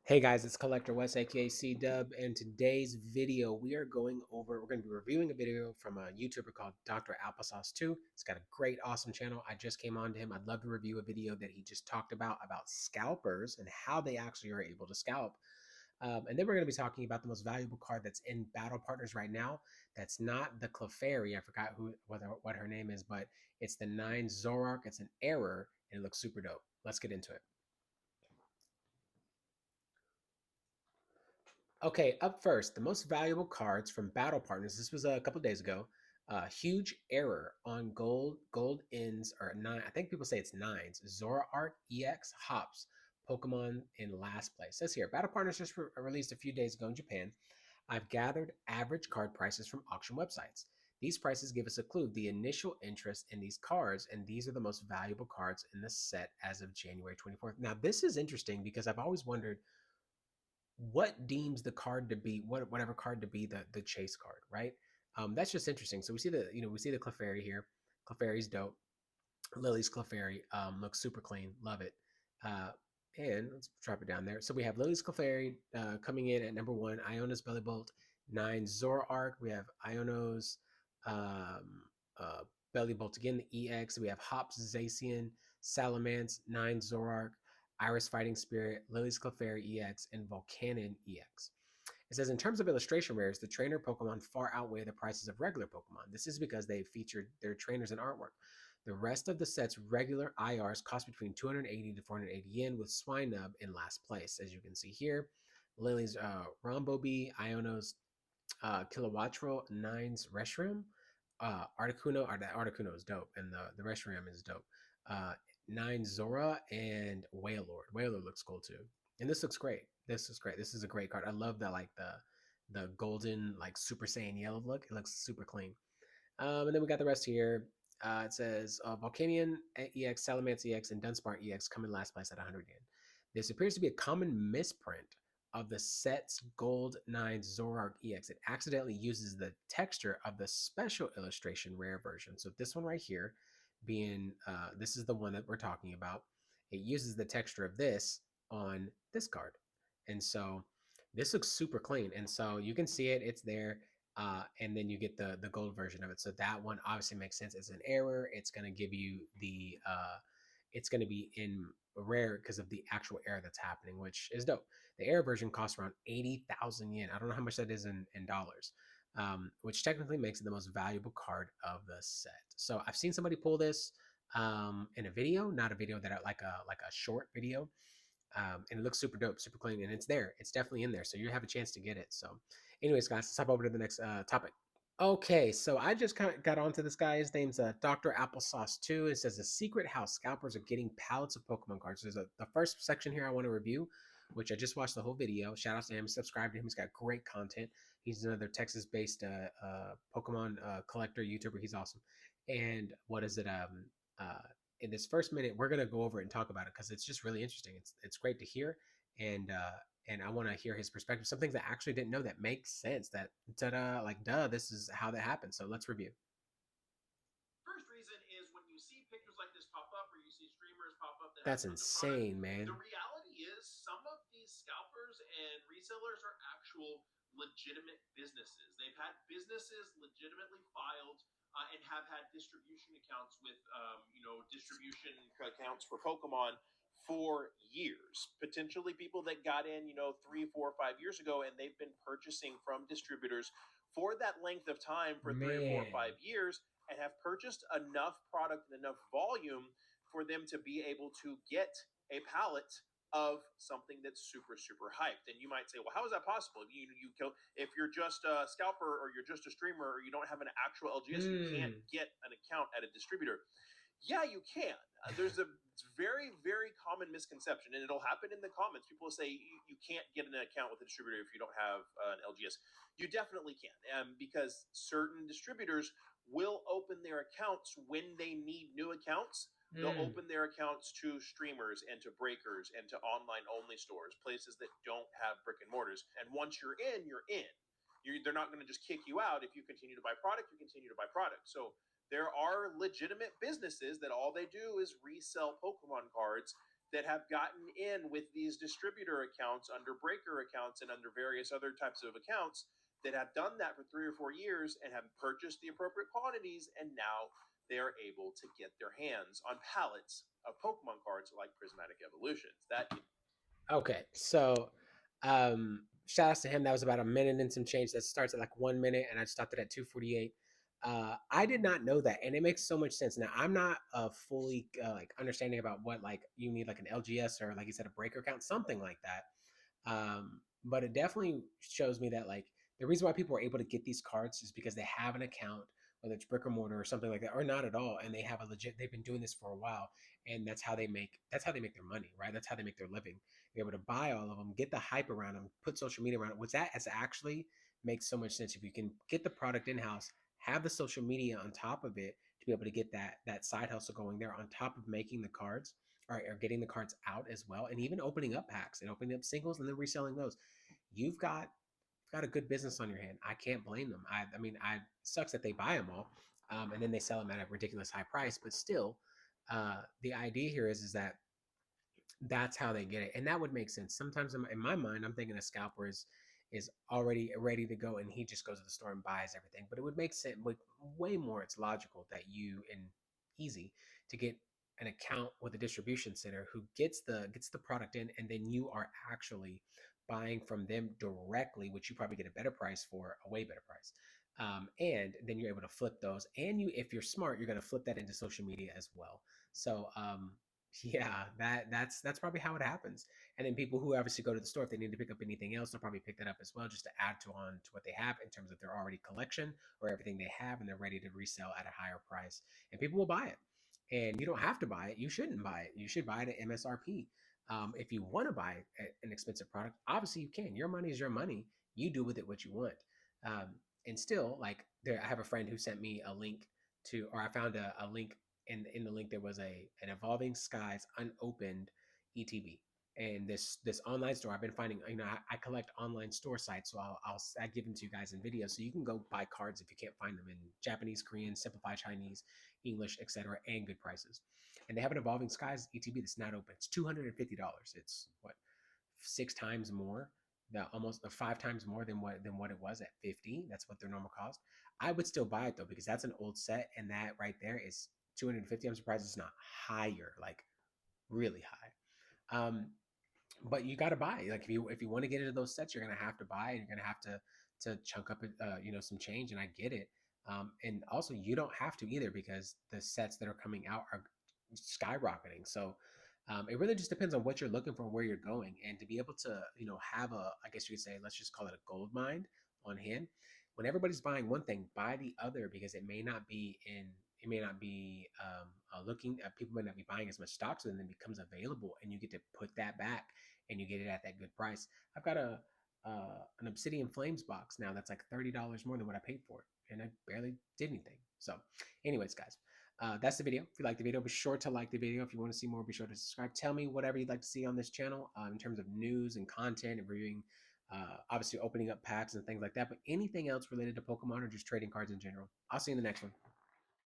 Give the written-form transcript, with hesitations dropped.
Hey guys, it's Collector Wes, aka C-Dub, and today's video we're going to be reviewing a video from a YouTuber called Dr. AppleSauce Two. It's got a great, awesome channel. I just came on to him. I'd love to review a video that he just talked about scalpers and how they actually are able to scalp. And then we're going to be talking about the most valuable card that's in Battle Partners right now. That's not the Clefairy. I forgot what her name is, but it's the 9 Zoroark. It's an error, and it looks super dope. Let's get into it. Okay, up first, the most valuable cards from Battle Partners. This was a couple days ago. Huge error on gold ends or nine. I think people say it's nines. Zoroark EX Hops Pokemon in last place. It says here, Battle Partners just released a few days ago in Japan. I've gathered average card prices from auction websites. These prices give us a clue the initial interest in these cards, and these are the most valuable cards in the set as of January 24th. Now, this is interesting because I've always wondered what deems the card to be whatever card to be the chase card, right? That's just interesting. So we see the Clefairy here. Clefairy's dope. Lily's Clefairy looks super clean. Love it. Uh, and let's drop it down there. So we have Lily's Clefairy coming in at number one. Iona's Belly Bolt. 9 Zoroark. We have Iono's um, uh, Belly Bolt again. The EX. We have Hops Zacian. Salamence. 9 Zoroark. Iris Fighting Spirit. Lily's Clefairy EX. And Volcanon EX. It says, in terms of illustration rares, the trainer Pokemon far outweigh the prices of regular Pokemon. This is because they featured their trainers in artwork. The rest of the set's regular IRs cost between 280 to 480 yen, with Swinub in last place. As you can see here, Lily's Rombobee, Iono's Kilowattrel, Nine's Reshiram, Articuno, or the Articuno is dope, and the Reshiram is dope. Uh, Nine Zora and Wailord. Wailord looks cool too. And this looks great. This is great. This is a great card. I love that, like the golden, like Super Saiyan yellow look. It looks super clean. And then we got the rest here. It says Volcanion EX, Salamence EX, and Dunsparce EX come in last place at 100 yen. This appears to be a common misprint of the set's Gold 9 Zoroark EX. It accidentally uses the texture of the special illustration rare version. So this one right here, being this is the one that we're talking about. It uses the texture of this on this card, and so this looks super clean. And so you can see it; it's there. And then you get the gold version of it. So that one obviously makes sense. It's an error. It's going to give you it's going to be in rare because of the actual error that's happening, which is dope. The error version costs around 80,000 yen. I don't know how much that is in dollars, which technically makes it the most valuable card of the set. So I've seen somebody pull this in a video, not a video that like a short video, and it looks super dope, super clean, and it's there. It's definitely in there, so you have a chance to get it. So, anyways, guys, let's hop over to the next topic. Okay, so I just kind of got onto this guy. His name's Dr. Applesauce Two. It says a secret how scalpers are getting pallets of Pokemon cards. There's the first section here I want to review, which I just watched the whole video. Shout out to him. Subscribe to him. He's got great content. He's another Texas-based Pokemon collector YouTuber. He's awesome. And what is it? In this first minute, we're gonna go over it and talk about it because it's just really interesting. It's great to hear, and I want to hear his perspective. Some things I actually didn't know that makes sense. That ta-da, like duh, this is how that happens. So let's review. First reason is when you see pictures like this pop up or you see streamers pop up that have That's tons of product, insane, the man. reality is some of these scalpers and resellers are actual legitimate businesses. They've had businesses legitimately filed and have had distribution accounts with, distribution accounts for Pokemon for years. Potentially people that got in, 3, 4, 5 years ago, and they've been purchasing from distributors for that length of time for 3 or 4 or 5 Man, years and have purchased enough product and enough volume for them to be able to get a pallet of something that's super super hyped. And you might say, well, how is that possible? If you're just a scalper or you're just a streamer or you don't have an actual LGS, you can't mm. get an account at a distributor. Yeah, you can. There's a very very common misconception, and it'll happen in the comments. People will say you can't get an account with a distributor if you don't have an LGS. You definitely can, because certain distributors will open their accounts when they need new accounts. They'll Mm. open their accounts to streamers and to breakers and to online only stores, places that don't have brick and mortars. And once you're in, you're in. They're not going to just kick you out if you continue to buy product. You continue to buy product. So there are legitimate businesses that all they do is resell Pokemon cards that have gotten in with these distributor accounts under breaker accounts and under various other types of accounts that have done that for 3 or 4 years and have purchased the appropriate quantities, and now they are able to get their hands on pallets of Pokemon cards like Prismatic Evolutions. That Okay, so shout outs to him. That was about a minute and some change. That starts at like 1 minute, and I stopped it at 2:48. I did not know that, and it makes so much sense. Now I'm not fully like understanding about what like you need like an LGS or like you said a breaker count, something like that. But it definitely shows me that like the reason why people are able to get these cards is because they have an account, whether it's brick or mortar or something like that, or not at all, and they have a legit. They've been doing this for a while, and that's how they make their money, right? That's how they make their living. They're able to buy all of them, get the hype around them, put social media around it, which that has actually makes so much sense. If you can get the product in house, have the social media on top of it to be able to get that side hustle going there on top of making the cards or getting the cards out as well, and even opening up packs and opening up singles and then reselling those. You've got a good business on your hand. I can't blame them. I mean, I sucks that they buy them all, and then they sell them at a ridiculous high price. But still, the idea here is that that's how they get it, and that would make sense. Sometimes in my mind, I'm thinking a scalper is already ready to go, and he just goes to the store and buys everything. But it would make sense. Way more, it's logical that you and easy to get an account with a distribution center who gets the product in, and then you are actually buying from them directly, which you probably get a better price for, a way better price. And then you're able to flip those, and if you're smart, you're going to flip that into social media as well. So yeah, that's probably how it happens. And then people who obviously go to the store, if they need to pick up anything else, they'll probably pick that up as well, just to add to what they have in terms of their already collection or everything they have, and they're ready to resell at a higher price. And people will buy it. And you don't have to buy it. You shouldn't buy it. You should buy it at MSRP. If you want to buy an expensive product, obviously you can. Your money is your money. You do with it what you want. Um, and still, like there, I have a friend who sent me a link or I found a link in the link there was an Evolving Skies unopened ETB. And this online store I've been finding, I collect online store sites, so I give them to you guys in videos, so you can go buy cards if you can't find them in Japanese, Korean, simplified Chinese, English, etc., and good prices. And they have an Evolving Skies ETB that's not open. It's $250. It's what, 6 times more, almost 5 times more than what it was at 50. That's what their normal cost. I would still buy it though because that's an old set, and that right there is 250. I'm surprised it's not higher, like really high. But you got to buy. Like if you want to get into those sets, you're gonna have to buy, and you're gonna have to chunk up some change. And I get it. And also you don't have to either because the sets that are coming out are skyrocketing. So it really just depends on what you're looking for, where you're going, and to be able to have I guess you could say, let's just call it a gold mine on hand. When everybody's buying one thing, buy the other because looking at people might not be buying as much stock, so then it becomes available, and you get to put that back, and you get it at that good price. I've got an Obsidian Flames box now that's like $30 more than what I paid for it, and I barely did anything. So, anyways, guys, that's the video. If you like the video, be sure to like the video. If you want to see more, be sure to subscribe. Tell me whatever you'd like to see on this channel in terms of news and content and reviewing, obviously opening up packs and things like that. But anything else related to Pokemon or just trading cards in general. I'll see you in the next one.